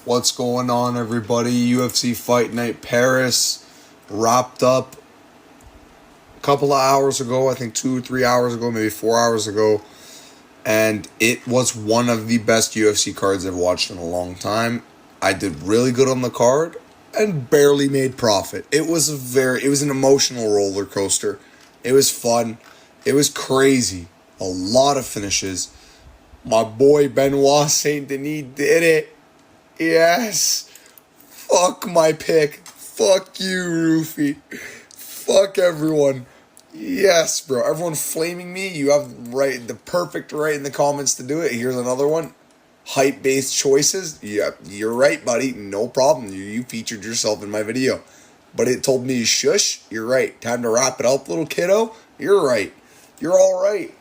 What's going on, everybody? UFC Fight Night Paris wrapped up a couple of hours ago. I think 2 or 3 hours ago, maybe 4 hours ago. And it was one of the best UFC cards I've watched in a long time. I did really good on the card and barely made profit. It was an emotional roller coaster. It was fun. It was crazy. A lot of finishes. My boy Benoit Saint Denis did it. Yes. Fuck my pick. Fuck you, Roofy. Fuck everyone. Yes, bro. Everyone flaming me. You have the perfect right in the comments to do it. Here's another one. Hype-based choices. Yeah, you're right, buddy. No problem. You featured yourself in my video. But it told me, shush. You're right. Time to wrap it up, little kiddo. You're right. You're all right.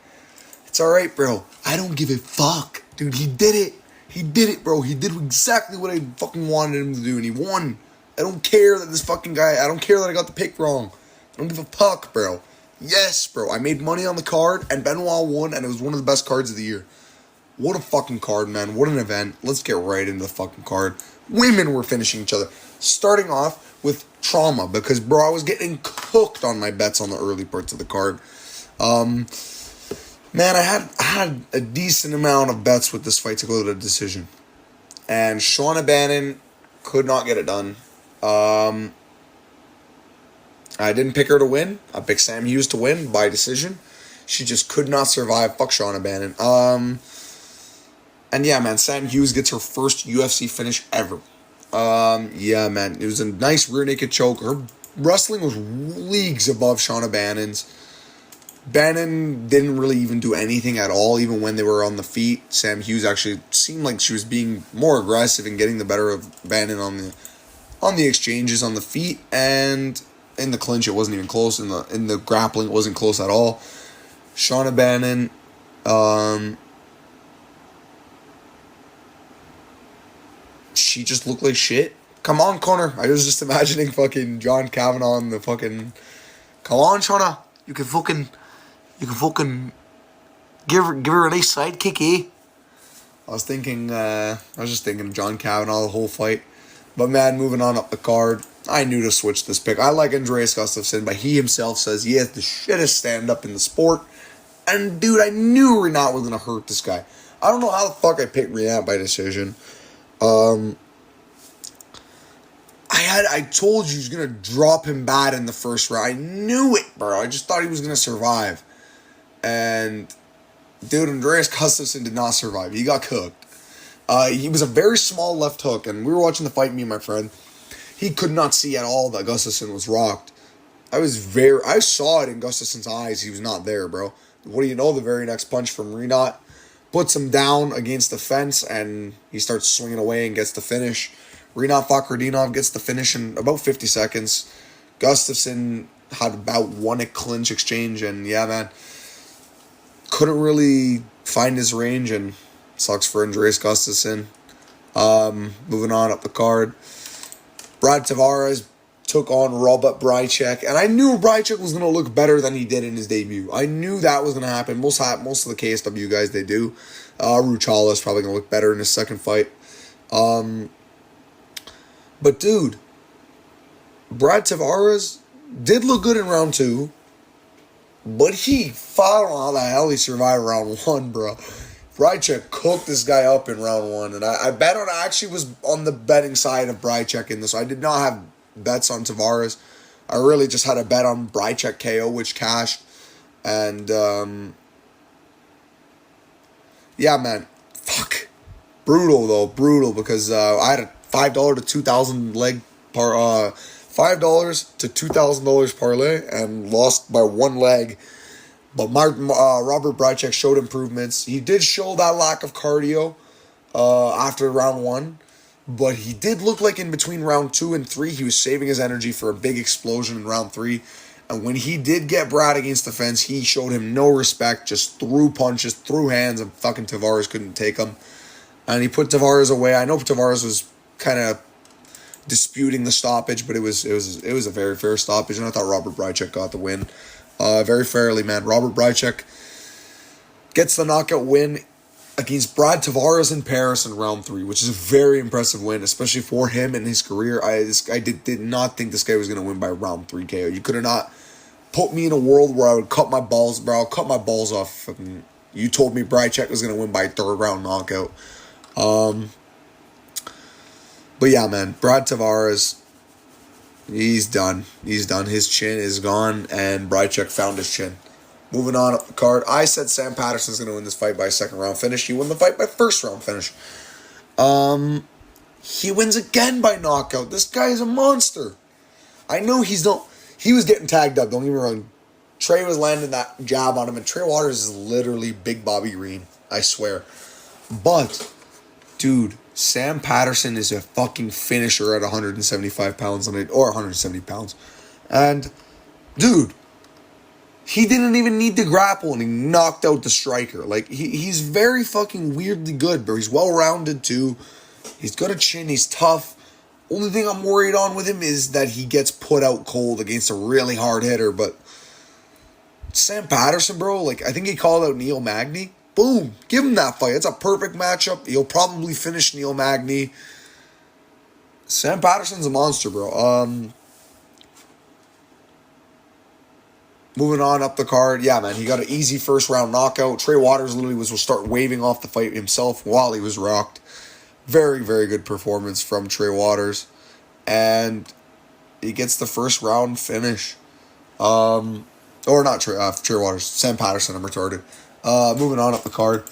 It's all right, bro. I don't give a fuck. Dude, he did it. He did it, bro. He did exactly what I fucking wanted him to do, and he won. I don't care that this fucking guy, I don't care that I got the pick wrong. I don't give a fuck, bro. Yes, bro. I made money on the card, and Benoit won, and it was one of the best cards of the year. What a fucking card, man. What an event. Let's get right into the fucking card. Women were finishing each other. Starting off with trauma, because, bro, I was getting cooked on my bets on the early parts of the card. Man, I had a decent amount of bets with this fight to go to the decision. And Shauna Bannon could not get it done. I didn't pick her to win. I picked Sam Hughes to win by decision. She just could not survive. Fuck Shauna Bannon. And yeah, man, Sam Hughes gets her first UFC finish ever. Yeah, man, it was a nice rear naked choke. Her wrestling was leagues above Shauna Bannon's. Bannon didn't really even do anything at all, even when they were on the feet. Sam Hughes actually seemed like she was being more aggressive and getting the better of Bannon on the exchanges on the feet, and in the clinch it wasn't even close. In the grappling it wasn't close at all. Shauna Bannon, she just looked like shit. Come on, Connor. I was just imagining fucking John Kavanaugh on the fucking. Come on, Shauna. You can fucking give her a nice sidekick, eh? I was just thinking of John Kavanaugh the whole fight. But man, moving on up the card, I knew to switch this pick. I like Andreas Gustafsson, but he himself says he has the shittest stand-up in the sport. And dude, I knew Rinat was gonna hurt this guy. I don't know how the fuck I picked Rinat by decision. I told you he was gonna drop him bad in the first round. I knew it, bro. I just thought he was gonna survive. And dude, Andreas Gustafsson did not survive. He got cooked. He was a very small left hook, and we were watching the fight, me and my friend. He could not see at all that Gustafsson was rocked. I saw it in Gustafsson's eyes. He was not there, bro. What do you know? The very next punch from Rinat puts him down against the fence, and he starts swinging away and gets the finish. Rinat Fakhretdinov gets the finish in about 50 seconds. Gustafsson had about one clinch exchange, and yeah, man, couldn't really find his range, and sucks for Andreas Gustafsson. Moving on up the card, Brad Tavares took on Robert Brychek, and I knew Brychek was going to look better than he did in his debut. I knew that was going to happen. Most of the KSW guys, they do. Ruchala is probably going to look better in his second fight. But dude, Brad Tavares did look good in round 2, but I don't know how the hell he survived round 1, bro. Brychek cooked this guy up in round 1, and I actually was on the betting side of Brychek in this. I did not have bets on Tavares. I really just had a bet on Brychek KO, which cashed. And yeah, man, fuck, brutal because I had a $5 to $2,000 leg $5 to $2,000 parlay and lost by one leg. But Robert Brychek showed improvements. He did show that lack of cardio after round 1. But he did look like in between round 2 and 3, he was saving his energy for a big explosion in round 3. And when he did get Brad against the fence, he showed him no respect, just threw punches, threw hands, and fucking Tavares couldn't take them. And he put Tavares away. I know Tavares was kind of disputing the stoppage, but it was a very fair stoppage, and I thought Robert Brychek got the win very fairly, man. Robert Brychek gets the knockout win against Brad Tavares in Paris in round 3, which is a very impressive win, especially for him and his career. I did not think this guy was going to win by round 3 KO. You could have not put me in a world where I would cut my balls, bro. I'll cut my balls off. You told me Brychek was going to win by 3rd round knockout. But yeah, man, Brad Tavares, he's done. He's done. His chin is gone, and Brychek found his chin. Moving on up the card, I said Sam Patterson's going to win this fight by a 2nd round finish. He won the fight by 1st round finish. He wins again by knockout. This guy is a monster. I know he's not. He was getting tagged up, don't get me wrong. Trey was landing that jab on him, and Trey Waters is literally Big Bobby Green. I swear. But, dude, Sam Patterson is a fucking finisher at 175 pounds or 170 pounds. And, dude, he didn't even need to grapple, and he knocked out the striker. Like, he's very fucking weirdly good, bro. He's well-rounded, too. He's got a chin. He's tough. Only thing I'm worried on with him is that he gets put out cold against a really hard hitter. But Sam Patterson, bro, like, I think he called out Neil Magny. Boom. Give him that fight. It's a perfect matchup. He'll probably finish Neil Magny. Sam Patterson's a monster, bro. Moving on up the card, yeah, man, he got an easy 1st round knockout. Trey Waters literally will start waving off the fight himself while he was rocked. Very, very good performance from Trey Waters. And he gets the 1st round finish. Or not Trey Waters, Sam Patterson, I'm retarded. Moving on up the card.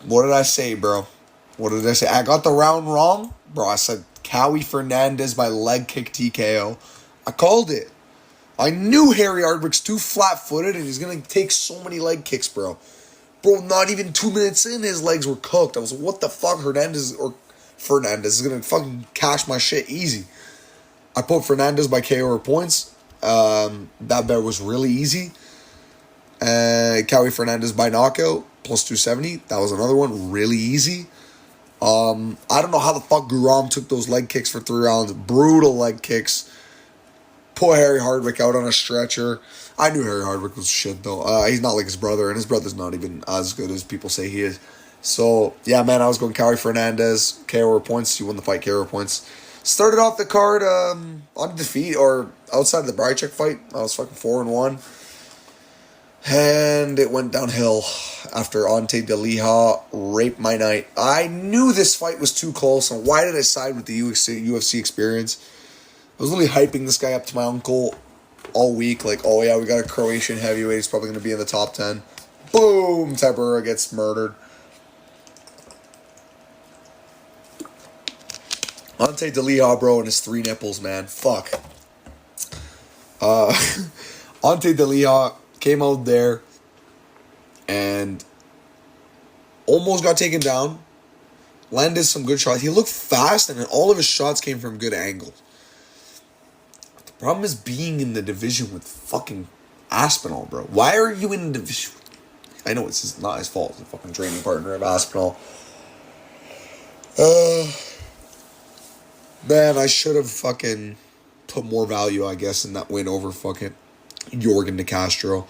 What did I say, bro? What did I say? I got the round wrong? Bro, I said Cowie Fernandez by leg kick TKO. I called it. I knew Harry Hardwick's too flat-footed and he's going to take so many leg kicks, bro. Bro, not even 2 minutes in, his legs were cooked. I was like, what the fuck? Fernandez is going to fucking cash my shit easy. I put Fernandez by KO or points. That bet was really easy. Cowie Fernandez by knockout, plus 270. That was another one, really easy. I don't know how the fuck Guram took those leg kicks for 3 rounds. Brutal leg kicks. Put Harry Hardwick out on a stretcher. I knew Harry Hardwick was shit, though. He's not like his brother, and his brother's not even as good as people say he is. So, yeah, man, I was going Cowie Fernandez, KO or points. He won the fight, KO or points. Started off the card on defeat, or outside of the Brychek fight. I was fucking 4-1. And it went downhill after Ante DeLiha raped my night. I knew this fight was too close, and why did I side with the UFC experience? I was really hyping this guy up to my uncle all week. Like, oh yeah, we got a Croatian heavyweight. He's probably going to be in the top 10. Boom! Tybura gets murdered. Ante DeLiha, bro, and his 3 nipples, man. Fuck. Ante DeLiha came out there and almost got taken down. Landed some good shots. He looked fast, and all of his shots came from good angles. Problem is being in the division with fucking Aspinall, bro. Why are you in the division? I know it's not his fault. It's a fucking training partner of Aspinall. Man, I should have fucking put more value, I guess, in that win over fucking Jorgen De Castro.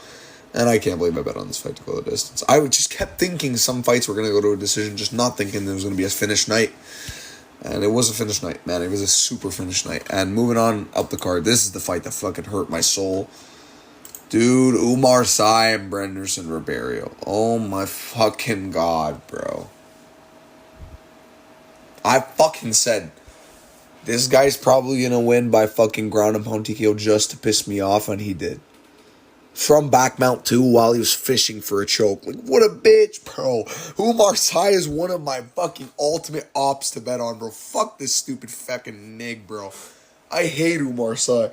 And I can't believe I bet on this fight to go the distance. I just kept thinking some fights were going to go to a decision, just not thinking there was going to be a finish night. And it was a finish night, man. It was a super finish night. And moving on up the card, this is the fight that fucking hurt my soul. Dude, Umar Sy and Brenderson Ribeiro. Oh my fucking god, bro. I fucking said, this guy's probably going to win by fucking ground and pound TKO just to piss me off, and he did. From back mount 2 while he was fishing for a choke. Like, what a bitch, bro. Umar Sy is one of my fucking ultimate ops to bet on, bro. Fuck this stupid fucking nig, bro. I hate Umar Sy.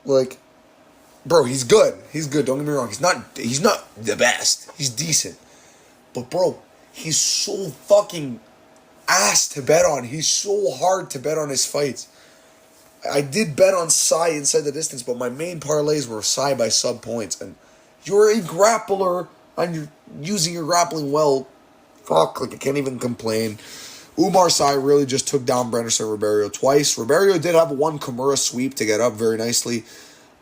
Like, bro, he's good. He's good, don't get me wrong. He's not the best. He's decent. But, bro, he's so fucking ass to bet on. He's so hard to bet on his fights. I did bet on Sy inside the distance, but my main parlays were Sy by sub points. And you're a grappler, and you're using your grappling well. Fuck, like, I can't even complain. Umar Sy really just took down Brenderson Ribeiro twice. Ribeiro did have one Kimura sweep to get up very nicely.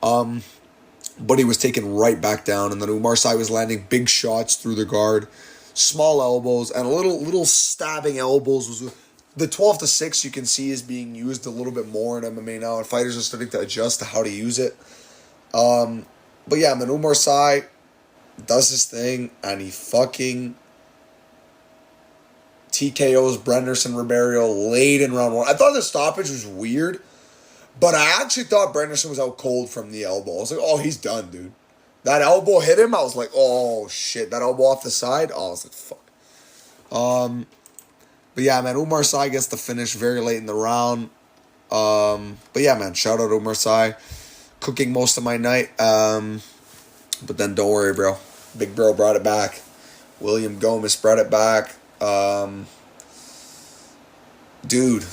But he was taken right back down. And then Umar Sy was landing big shots through the guard. small elbows, and little stabbing elbows. Was the 12-6 you can see is being used a little bit more in MMA now, and fighters are starting to adjust to how to use it. But yeah, man, Umar Sy does his thing, and he fucking TKOs Brenderson Ribeiro late in round 1. I thought the stoppage was weird, but I actually thought Brenderson was out cold from the elbow. I was like, oh, he's done, dude. That elbow hit him. I was like, oh, shit. That elbow off the side. Oh, I was like, fuck. But yeah, man, Umar Sy gets the finish very late in the round. But yeah, man, shout out Umar Sy. Cooking most of my night. But then don't worry, bro. Big bro brought it back. William Gomez brought it back. Dude.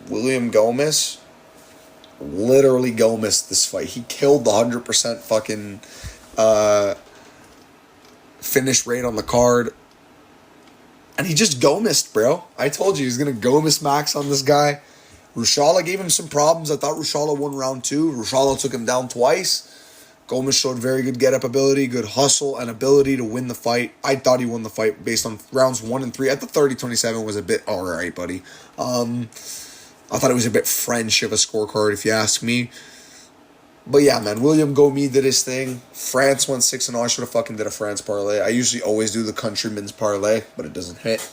William Gomez literally Gomez this fight. He killed the 100% fucking finish rate on the card. And he just Gomezed, bro. I told you he was going to Gomez max on this guy. Rushala gave him some problems. I thought Rushala won round 2. Rushala took him down twice. Gomez showed very good get-up ability, good hustle, and ability to win the fight. I thought he won the fight based on rounds 1 and 3. I thought 30-27 was a bit alright, buddy. I thought it was a bit French of a scorecard, if you ask me. But yeah, man, William Gomez did his thing. France went 6-0. I should have fucking did a France parlay. I usually always do the countryman's parlay, but it doesn't hit.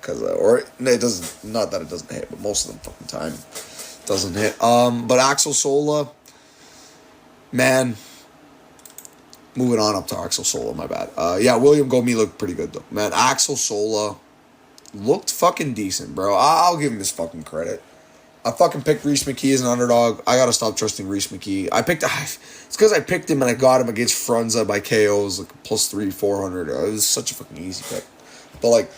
It doesn't, not that it doesn't hit, but most of the fucking time it doesn't hit. But Axel Sola, man, moving on up to Axel Sola, my bad. Yeah, William Gomez looked pretty good, though. Man, Axel Sola looked fucking decent, bro. I'll give him his fucking credit. I fucking picked Reese McKee as an underdog. I gotta stop trusting Reese McKee. It's because I picked him and I got him against Frunza by KOs, like plus 400. It was such a fucking easy pick. But like,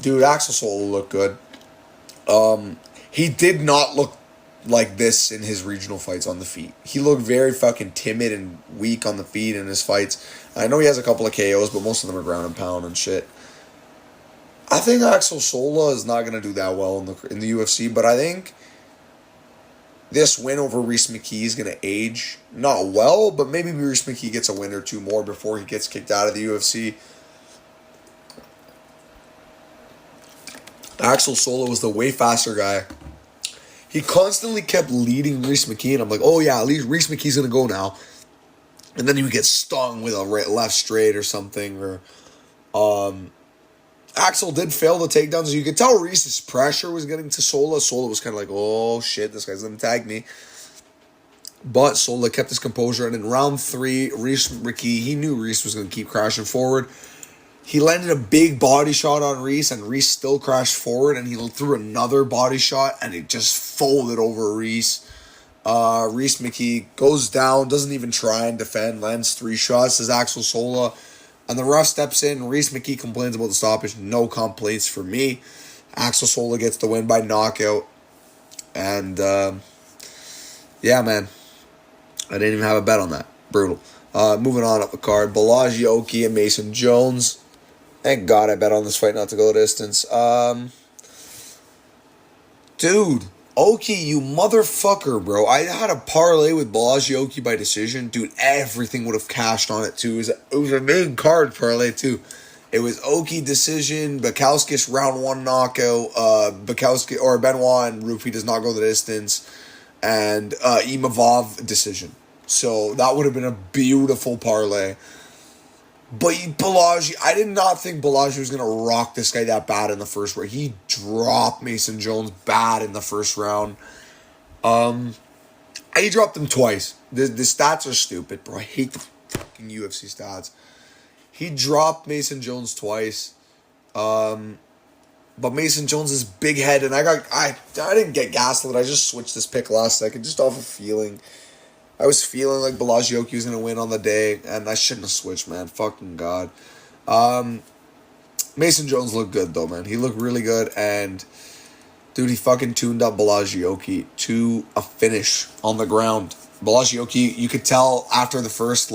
dude, Axel Sola looked good. He did not look like this in his regional fights on the feet. He looked very fucking timid and weak on the feet in his fights. I know he has a couple of KOs, but most of them are ground and pound and shit. I think Axel Sola is not going to do that well in the UFC, but I think this win over Reese McKee is going to age not well, but maybe Reese McKee gets a win or two more before he gets kicked out of the UFC. Axel Sola was the way faster guy. He constantly kept leading Reese McKee, and I'm like, oh yeah, at least Reese McKee's going to go now. And then he would get stung with a left straight or something, or Axel did fail the takedowns. You could tell Reese's pressure was getting to Sola. Sola was kind of like, oh shit, this guy's going to tag me. But Sola kept his composure. And in round 3, Reese McKee, he knew Reese was going to keep crashing forward. He landed a big body shot on Reese, and Reese still crashed forward. And he threw another body shot, and it just folded over Reese. Reese McKee goes down, doesn't even try and defend, lands 3 shots, says Axel Sola. And the ref steps in. Reese McKee complains about the stoppage. No complaints for me. Axel Sola gets the win by knockout. And, yeah, man. I didn't even have a bet on that. Brutal. Moving on up the card. Balaji Oki and Mason Jones. Thank God I bet on this fight not to go the distance. Dude. Oki, you motherfucker, bro. I had a parlay with Balaji Oki by decision. Dude, everything would have cashed on it, too. It was a main card parlay, too. It was Oki decision, Bukowskis round 1 knockout, Benoit and Rufi does not go the distance, and Imavov decision. So that would have been a beautiful parlay. But Balaji, I did not think Balaji was going to rock this guy that bad in the first round. He dropped Mason Jones bad in the first round. He dropped him twice. The stats are stupid, bro. I hate the fucking UFC stats. He dropped Mason Jones twice. But Mason Jones is big head, and I didn't get gaslit. I just switched this pick last second, just off of feeling. I was feeling like Balaji Oki was going to win on the day, and I shouldn't have switched, man. Fucking God. Mason Jones looked good, though, man. He looked really good, and, dude, he fucking tuned up Balaji Oki to a finish on the ground. Balaji Oki, you could tell after the first,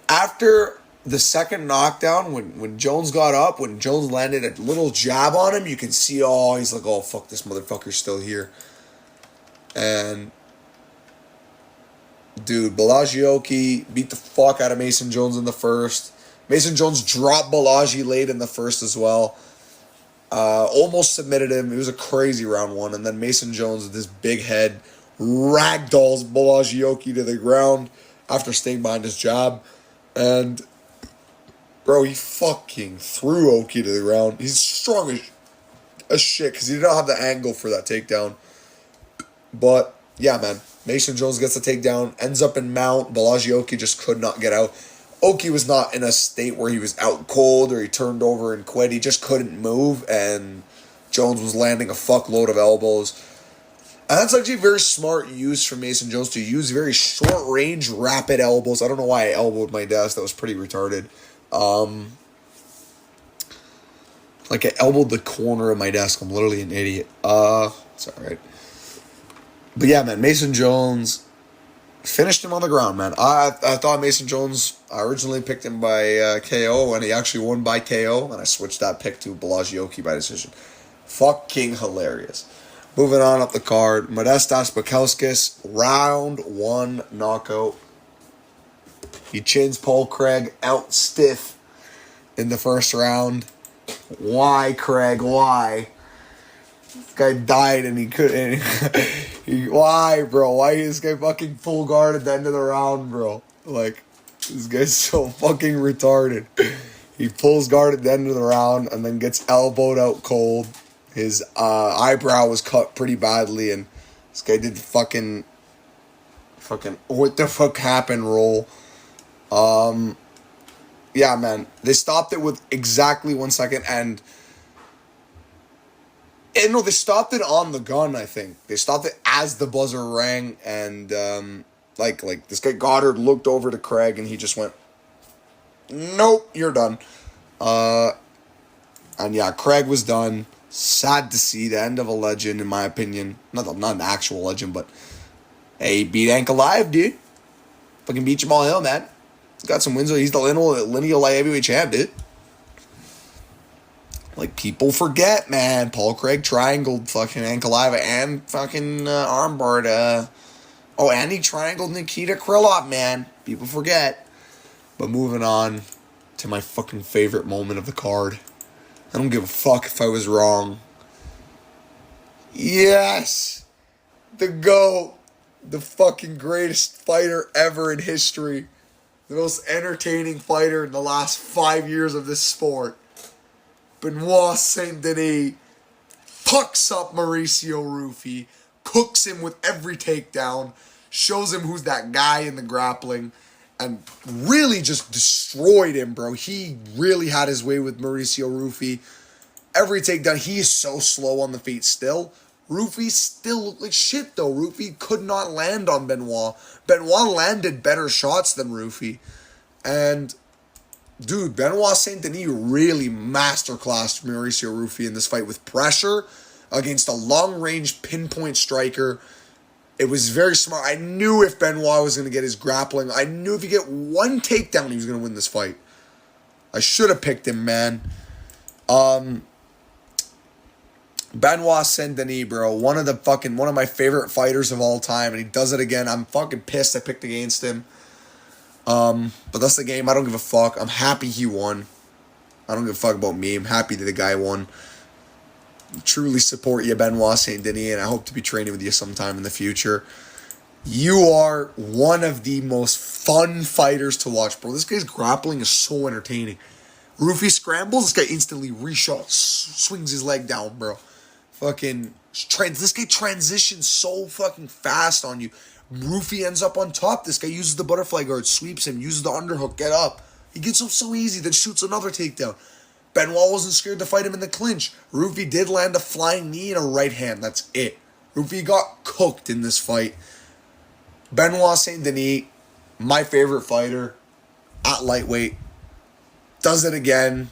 after the second knockdown, when Jones got up, when Jones landed a little jab on him, you can see, he's like, oh, fuck, this motherfucker's still here. And dude, Balaji Oki beat the fuck out of Mason Jones in the first. Mason Jones dropped Borrahlo late in the first as well. Almost submitted him. It was a crazy round one. And then Mason Jones with this big head ragdolls Borrahlo to the ground after staying behind his jab. And, bro, he fucking threw Oki to the ground. He's strong as shit because he did not have the angle for that takedown. But, yeah, man. Mason Jones gets the takedown, ends up in mount. Borrahlo just could not get out. Oki was not in a state where he was out cold or he turned over and quit. He just couldn't move, and Jones was landing a fuckload of elbows. And that's actually very smart use from Mason Jones to use very short-range, rapid elbows. I don't know why I elbowed my desk. That was pretty retarded. Like I elbowed the corner of my desk. I'm literally an idiot. It's alright. But yeah, man, Mason Jones finished him on the ground, man. I thought Mason Jones, I originally picked him by KO, and he actually won by KO, and I switched that pick to Borrahlo by decision. Fucking hilarious. Moving on up the card, Modestas Bukauskas, round 1 knockout. He chins Paul Craig out stiff in the first round. Why, Craig? Why? This guy died and he couldn't. Why, bro? Why is this guy fucking full guard at the end of the round, bro? Like, this guy's so fucking retarded. He pulls guard at the end of the round and then gets elbowed out cold. His eyebrow was cut pretty badly, and this guy did fucking what the fuck happened roll. Yeah, man. They stopped it with exactly 1 second, and no, they stopped it on the gun, I think. They stopped it as the buzzer rang, and like this guy Goddard looked over to Craig, and he just went, "Nope, you're done." And yeah, Craig was done. Sad to see, the end of a legend, in my opinion. Not an actual legend, but hey, he beat Ankalaev, dude. Fucking beat Jamal Hill, man. He's got some wins. He's the lineal light heavyweight champ, dude. Like, people forget, man. Paul Craig triangled fucking Ankalaev and fucking armbarred. And he triangled Nikita Krylov, man. People forget. But moving on to my fucking favorite moment of the card. I don't give a fuck if I was wrong. Yes! The GOAT. The fucking greatest fighter ever in history. The most entertaining fighter in the last 5 years of this sport. Benoit Saint Denis fucks up Mauricio Rufy, cooks him with every takedown, shows him who's that guy in the grappling, and really just destroyed him, bro. He really had his way with Mauricio Rufy. Every takedown, he is so slow on the feet still. Rufy still looked like shit, though. Rufy could not land on Benoit. Benoit landed better shots than Rufy. And, dude, Benoit Saint Denis really masterclassed Mauricio Rufy in this fight with pressure against a long-range pinpoint striker. It was very smart. I knew if Benoit was going to get his grappling, I knew if he get one takedown, he was going to win this fight. I should have picked him, man. Benoit Saint Denis, bro, one of my favorite fighters of all time, and he does it again. I'm fucking pissed I picked against him. But that's the game. I don't give a fuck. I'm happy he won. I don't give a fuck about me. I'm happy that the guy won. Truly support you, Benoit Saint Denis, and I hope to be training with you sometime in the future. You are one of the most fun fighters to watch, bro. This guy's grappling is so entertaining. Rufy scrambles, this guy instantly reshots, swings his leg down, bro. This guy transitions so fucking fast on you. Rufy ends up on top. This guy uses the butterfly guard, sweeps him, uses the underhook, get up. He gets up so easy, then shoots another takedown. Benoit wasn't scared to fight him in the clinch. Rufy did land a flying knee and a right hand. That's it. Rufy got cooked in this fight. Benoit Saint Denis, my favorite fighter at lightweight, does it again.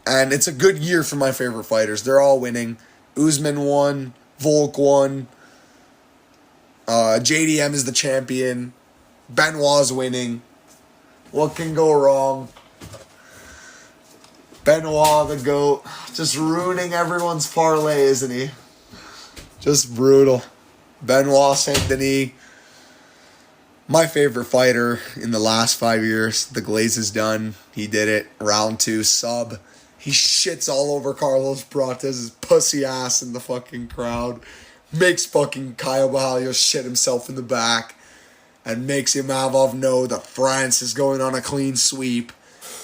And it's a good year for my favorite fighters. They're all winning. Usman won. Volk won. JDM is the champion. Benoit's winning. What can go wrong? Benoit, the GOAT. Just ruining everyone's parlay, isn't he? Just brutal. Benoit Saint Denis. My favorite fighter in the last 5 years. The Glaze is done. He did it. Round 2, sub. He shits all over Carlos Prates' pussy ass in the fucking crowd. Makes fucking Caio Borrahlo shit himself in the back. And makes Imavov know that France is going on a clean sweep.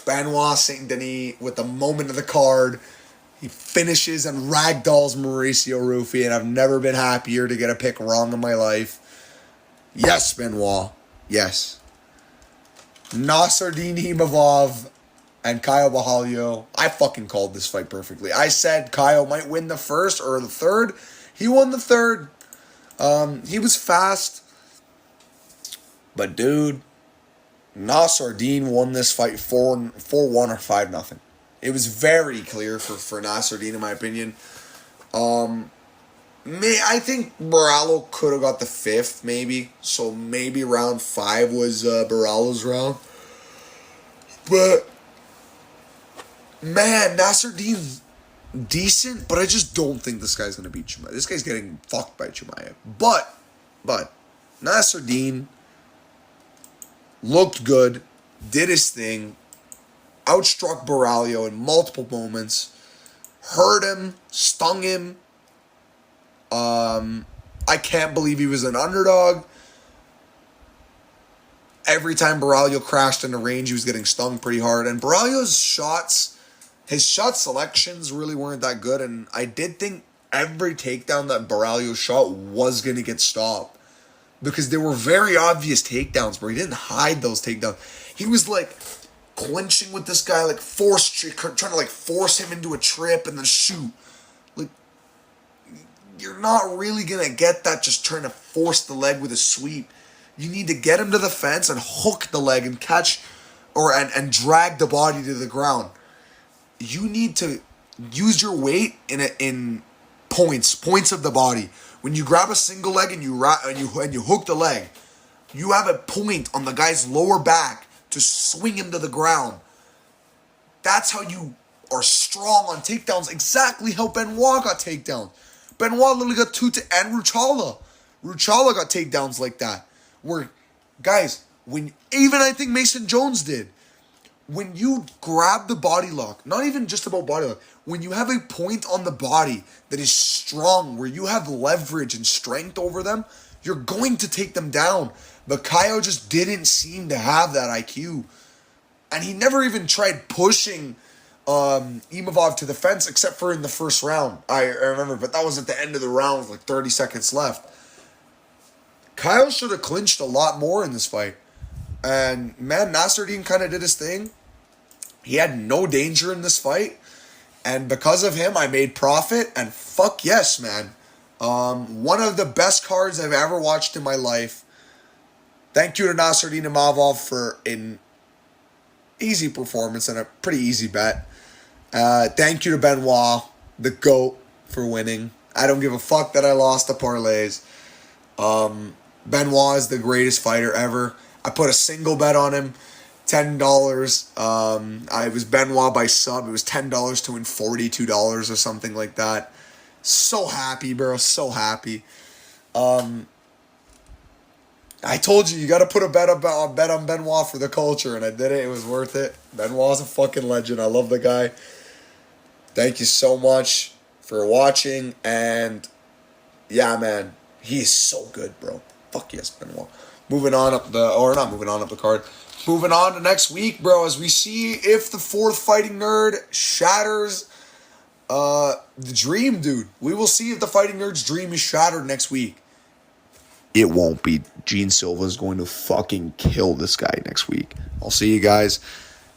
Benoit Saint Denis with the moment of the card. He finishes and ragdolls Mauricio Rufy, and I've never been happier to get a pick wrong in my life. Yes, Benoit. Yes. Nasruddin Imavov and Caio Borrahlo. I fucking called this fight perfectly. I said Caio might win the first or the third. He won the third. He was fast. But dude, Nasruddin won this fight 4-1 or 5-0. It was very clear for Nasruddin, in my opinion. I think Borrahlo could have got the 5th, maybe. So maybe round 5 was Borrahlo's round. But, man, Nasruddin's decent, but I just don't think this guy's going to beat Chimaev. This guy's getting fucked by Chimaev. But, Nasruddin looked good, did his thing, outstruck Borrahlo in multiple moments, hurt him, stung him. I can't believe he was an underdog. Every time Borrahlo crashed in the range, he was getting stung pretty hard. And Borrahlo's shots, his shot selections really weren't that good. And I did think every takedown that Borrahlo shot was going to get stopped. Because they were very obvious takedowns, bro. He didn't hide those takedowns. He was like clinching with this guy, like trying to like force him into a trip and then shoot. Like, you're not really going to get that just trying to force the leg with a sweep. You need to get him to the fence and hook the leg and catch and drag the body to the ground. You need to use your weight in points of the body. When you grab a single leg and you hook the leg, you have a point on the guy's lower back to swing him to the ground. That's how you are strong on takedowns. Exactly how Benoit got takedowns. Benoit literally got and Ruchala. Ruchala got takedowns like that. Where, guys, I think Mason Jones did. When you grab the body lock, not even just about body lock, when you have a point on the body that is strong, where you have leverage and strength over them, you're going to take them down. But Caio just didn't seem to have that IQ. And he never even tried pushing Imavov to the fence, except for in the first round. I remember, but that was at the end of the round with like 30 seconds left. Caio should have clinched a lot more in this fight. And, man, Nasruddin kind of did his thing. He had no danger in this fight. And because of him, I made profit. And fuck yes, man. One of the best cards I've ever watched in my life. Thank you to Nasruddin Imavov for an easy performance and a pretty easy bet. Thank you to Benoit, the GOAT, for winning. I don't give a fuck that I lost the parlays. Benoit is the greatest fighter ever. I put a single bet on him, $10. I was Benoit by sub. It was $10 to win $42 or something like that. So happy, bro. So happy. I told you got to put a bet on Benoit for the culture, and I did it. It was worth it. Benoit's a fucking legend. I love the guy. Thank you so much for watching, and yeah, man, he's so good, bro. Fuck yes, Benoit. Moving on up the card. Moving on to next week, bro, as we see if the fourth Fighting Nerd shatters the dream, dude. We will see if the Fighting Nerd's dream is shattered next week. It won't be. Gene Silva's going to fucking kill this guy next week. I'll see you guys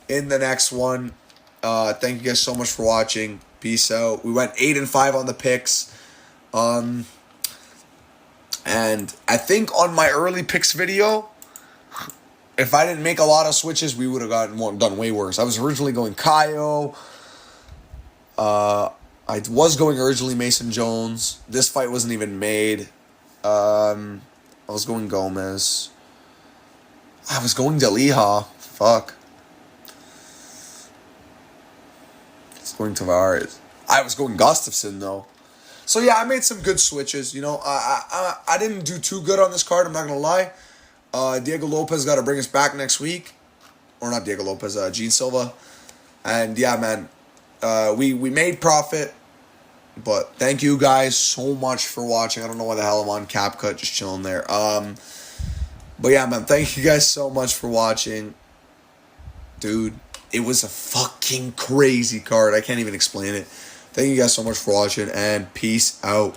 in the next one. Thank you guys so much for watching. Peace out. We went 8-5 on the picks. And I think on my early picks video, if I didn't make a lot of switches, we would have done way worse. I was originally going Caio. I was going originally Mason Jones. This fight wasn't even made. I was going Gomez. I was going Deliha. Fuck. It's going Tavares. I was going Gustafsson, though. So, yeah, I made some good switches. You know, I didn't do too good on this card, I'm not going to lie. Diego Lopez got to bring us back next week. Or not Diego Lopez, Gene Silva. And yeah, man, we made profit. But thank you guys so much for watching. I don't know why the hell I'm on CapCut, just chilling there. But yeah, man, thank you guys so much for watching. Dude, it was a fucking crazy card. I can't even explain it. Thank you guys so much for watching, and peace out.